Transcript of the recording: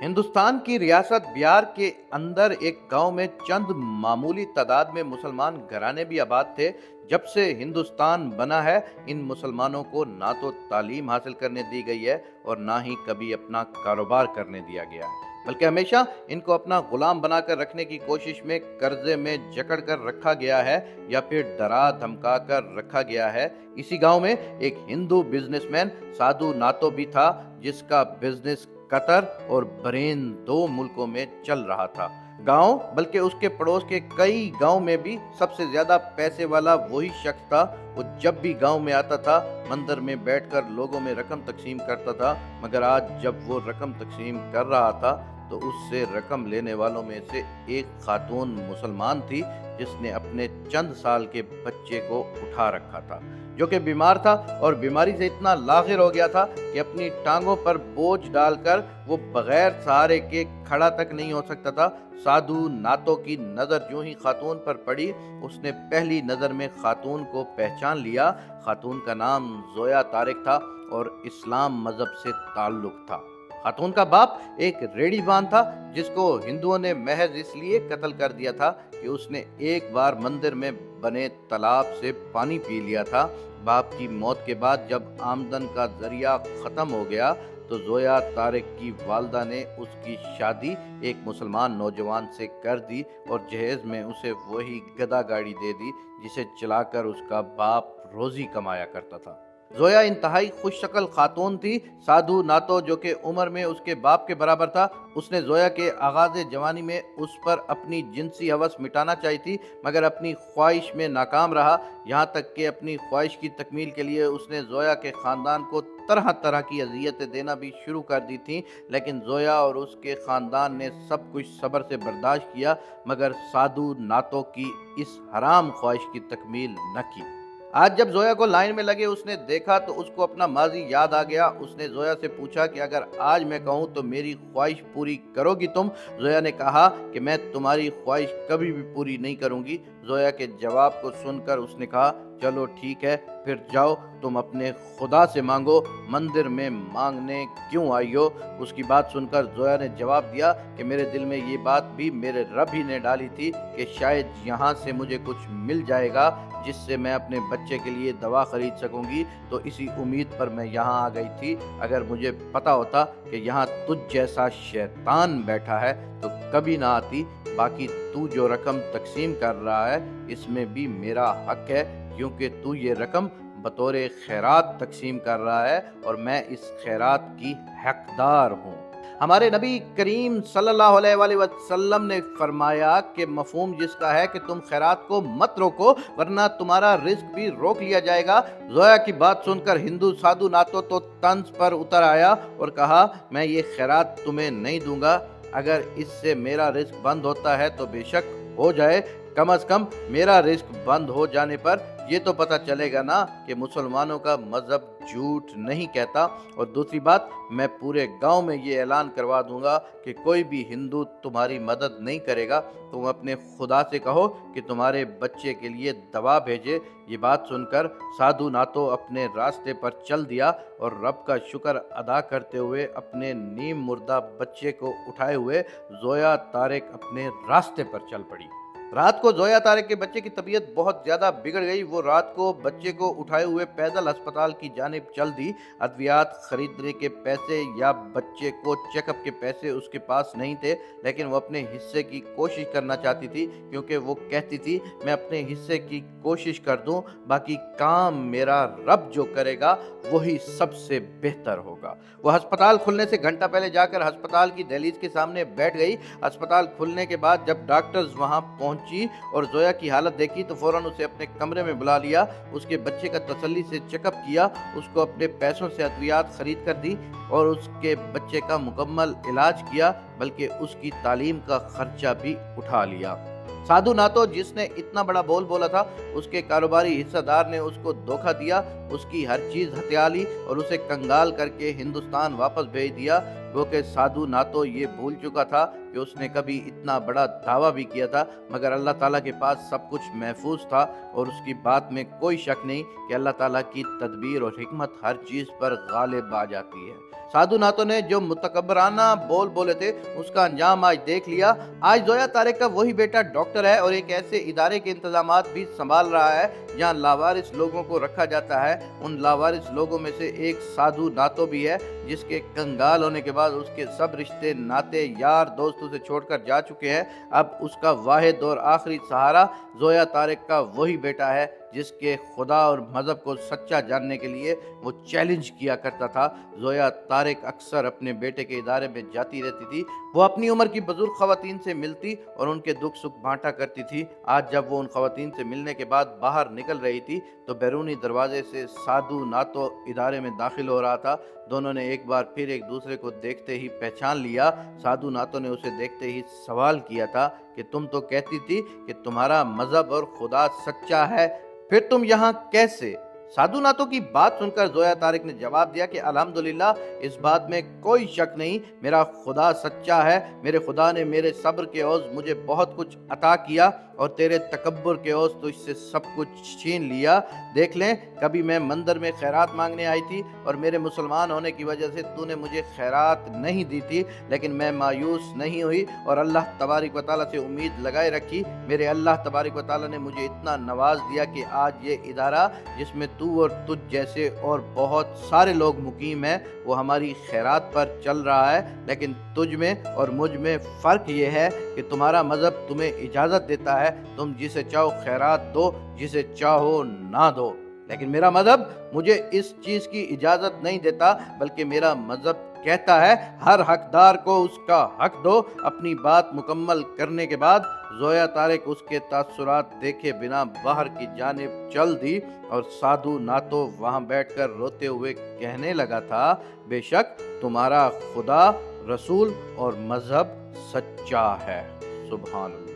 हिंदुस्तान की रियासत बिहार के अंदर एक गांव में चंद मामूली तादाद में मुसलमान घराने भी आबाद थे। जब से हिंदुस्तान बना है, इन मुसलमानों को ना तो तालीम हासिल करने दी गई है और ना ही कभी अपना कारोबार करने दिया गया है, बल्कि हमेशा इनको अपना गुलाम बनाकर रखने की कोशिश में कर्जे में जकड़ कर रखा गया है या फिर डरा धमका कर रखा गया है। इसी गांव में एक हिंदू बिजनेसमैन साधु नातो भी था, जिसका बिजनेस कतर और बहरीन दो मुल्कों में चल रहा था। गांव बल्कि उसके पड़ोस के कई गांव में भी सबसे ज्यादा पैसे वाला वही शख्स था। वो जब भी गांव में आता था, मंदिर में बैठकर लोगों में रकम तकसीम करता था। मगर आज जब वो रकम तकसीम कर रहा था तो उससे रकम लेने वालों में से एक खातून मुसलमान थी, जिसने अपने चंद साल के बच्चे को उठा रखा था, जो कि बीमार था और बीमारी से इतना लागिर हो गया था कि अपनी टांगों पर बोझ डालकर वो बगैर सहारे के खड़ा तक नहीं हो सकता था। साधु नातो की नज़र जो ही खातून पर पड़ी, उसने पहली नज़र में खातून को पहचान लिया। खातून का नाम जोया तारिक था और इस्लाम मजहब से ताल्लुक था। खातून का बाप एक रेडीबान था, जिसको हिंदुओं ने महज इसलिए कत्ल कर दिया था कि उसने एक बार मंदिर में बने तालाब से पानी पी लिया था। बाप की मौत के बाद जब आमदन का जरिया खत्म हो गया तो जोया तारिक की वालदा ने उसकी शादी एक मुसलमान नौजवान से कर दी और जहेज में उसे वही गधा गाड़ी दे दी जिसे चलाकर उसका बाप रोजी कमाया करता था। जोया इंतहाई खुश शक्ल खातून थी। साधु नातो, जो कि उम्र में उसके बाप के बराबर था, उसने जोया के आगाज जवानी में उस पर अपनी जिनसी हवस मिटाना चाही थी, मगर अपनी ख्वाहिश में नाकाम रहा। यहाँ तक कि अपनी ख्वाहिश की तकमील के लिए उसने जोया के ख़ानदान को तरह तरह की अजियतें देना भी शुरू कर दी थी। लेकिन जोया और उसके ख़ानदान ने सब कुछ सब्र से बर्दाश्त किया, मगर साधु नातो की इस हराम ख्वाहिश की तकमील न की। आज जब जोया को लाइन में लगे उसने देखा तो उसको अपना माजी याद आ गया। उसने जोया से पूछा कि अगर आज मैं कहूँ तो मेरी ख्वाहिश पूरी करोगी तुम? जोया ने कहा कि मैं तुम्हारी ख्वाहिश कभी भी पूरी नहीं करूँगी। जोया के जवाब को सुनकर उसने कहा, चलो ठीक है, फिर जाओ तुम अपने खुदा से मांगो, मंदिर में मांगने क्यों आई हो? उसकी बात सुनकर जोया ने जवाब दिया कि मेरे दिल में ये बात भी मेरे रब ही ने डाली थी कि शायद यहाँ से मुझे कुछ मिल जाएगा जिससे मैं अपने बच्चे के लिए दवा खरीद सकूंगी, तो इसी उम्मीद पर मैं यहाँ आ गई थी। अगर मुझे पता होता कि यहाँ तुझ जैसा शैतान बैठा है तो कभी ना आती। बाकी तू जो रकम तकसीम कर रहा है इसमें भी मेरा हक है, क्योंकि तू ये रकम बतौर खैरात तकसीम कर रहा है और मैं इस खैरात की हकदार हूँ। हमारे नबी करीम सल्लल्लाहु अलैहि वसल्लम ने फरमाया कि मफहूम जिसका है कि तुम खैरात को मत रोको वरना तुम्हारा रिस्क भी रोक लिया जाएगा। जोया की बात सुनकर हिंदू साधु नातो तो तंज पर उतर आया और कहा, मैं ये खैरात तुम्हें नहीं दूंगा। अगर इससे मेरा रिस्क बंद होता है तो बेशक हो जाए, कम अज कम मेरा रिस्क बंद हो जाने पर ये तो पता चलेगा ना कि मुसलमानों का मजहब झूठ नहीं कहता। और दूसरी बात, मैं पूरे गांव में ये ऐलान करवा दूंगा कि कोई भी हिंदू तुम्हारी मदद नहीं करेगा। तुम अपने खुदा से कहो कि तुम्हारे बच्चे के लिए दवा भेजे। ये बात सुनकर साधु नातो अपने रास्ते पर चल दिया और रब का शुक्र अदा करते हुए अपने नीम मुर्दा बच्चे को उठाए हुए जोया तारिक अपने रास्ते पर चल पड़ी। रात को जोया तारिक के बच्चे की तबीयत बहुत ज़्यादा बिगड़ गई। वो रात को बच्चे को उठाए हुए पैदल अस्पताल की जानिब चल दी। अद्वियात खरीदने के पैसे या बच्चे को चेकअप के पैसे उसके पास नहीं थे, लेकिन वो अपने हिस्से की कोशिश करना चाहती थी, क्योंकि वो कहती थी, मैं अपने हिस्से की कोशिश कर दूं, बाकी काम मेरा रब जो करेगा वही सबसे बेहतर होगा। वो अस्पताल खुलने से घंटा पहले जाकर अस्पताल की दहलीज के सामने बैठ गई। अस्पताल खुलने के बाद जब डॉक्टर्स वहां पहुंची और जोया की हालत देखी तो फौरन उसे अपने कमरे में बुला लिया। उसके बच्चे का तसल्ली से चेकअप किया, उसको अपने पैसों से अद्वियात खरीद कर दी और उसके बच्चे का मुकम्मल इलाज किया, बल्कि उसकी तालीम का खर्चा भी उठा लिया। साधु नातो, जिसने इतना बड़ा बोल बोला था, उसके कारोबारी हिस्सेदार ने उसको धोखा दिया, उसकी हर चीज हत्या ली और उसे कंगाल करके हिंदुस्तान वापस भेज दिया। वो कि साधु नातो ये भूल चुका था कि उसने कभी इतना बड़ा दावा भी किया था, मगर अल्लाह ताला के पास सब कुछ महफूज था और उसकी बात में कोई शक नहीं कि अल्लाह ताला की तदबीर और हिकमत हर चीज़ पर गालिब आ जाती है। साधु नातो ने जो मुतकब्बराना बोल बोले थे उसका अंजाम आज देख लिया। आज जोया तारेक का वही बेटा डॉक्टर है और एक ऐसे इदारे के इंतजामात भी संभाल रहा है जहां लावारिस लोगों को रखा जाता है। उन लावारिस लोगों में से एक साधु नातो भी है जिसके कंगाल होने के बाद उसके सब रिश्ते नाते यार दोस्त उसे छोड़कर जा चुके हैं। अब उसका वाहिद और आखिरी सहारा जोया तारेक का वही बेटा है जिसके खुदा और मज़हब को सच्चा जानने के लिए वो चैलेंज किया करता था। जोया तारेक अक्सर अपने बेटे के इदारे में जाती रहती थी। वो अपनी उम्र की बुजुर्ग ख़वातीन से मिलती और उनके दुख सुख बांटा करती थी। आज जब वो उन ख़वातीन से मिलने के बाद बाहर निकल रही थी तो बैरूनी दरवाजे से साधु नातो इदारे में दाखिल हो रहा था। दोनों ने एक बार फिर एक दूसरे को देखते ही पहचान लिया। साधु नातो ने उसे देखते ही सवाल किया था कि तुम तो कहती थी कि तुम्हारा मज़हब और खुदा सच्चा है, फिर तुम यहाँ कैसे? साधु नातो की बात सुनकर जोया तारेक ने जवाब दिया कि अल्हम्दुलिल्लाह, इस बात में कोई शक नहीं, मेरा खुदा सच्चा है। मेरे खुदा ने मेरे सब्र के ओज़ मुझे बहुत कुछ अता किया और तेरे तकब्बुर के ओज़ तो इससे सब कुछ छीन लिया। देख लें, कभी मैं मंदिर में खैरात मांगने आई थी और मेरे मुसलमान होने की वजह से तूने मुझे खैरात नहीं दी थी, लेकिन मैं मायूस नहीं हुई और अल्लाह तबारक व तआला से उम्मीद लगाए रखी। मेरे अल्लाह तबारक व तआला ने मुझे इतना नवाज दिया कि आज ये इदारा जिसमें तू और तुझ जैसे और बहुत सारे लोग मुकीम हैं वो हमारी खैरात पर चल रहा है। लेकिन तुझ में और मुझ में फ़र्क ये है कि तुम्हारा मज़हब तुम्हें इजाज़त देता है तुम जिसे चाहो खैरात दो, जिसे चाहो ना दो, लेकिन मेरा मज़हब मुझे इस चीज़ की इजाज़त नहीं देता, बल्कि मेरा मज़हब कहता है हर हकदार को उसका हक दो। अपनी बात मुकम्मल करने के बाद जोया तारेक उसके तासुरात देखे बिना बाहर की जानिब चल दी और साधु नातो वहाँ बैठकर रोते हुए कहने लगा था, बेशक तुम्हारा खुदा, रसूल और मज़हब सच्चा है। सुभान अल्लाह।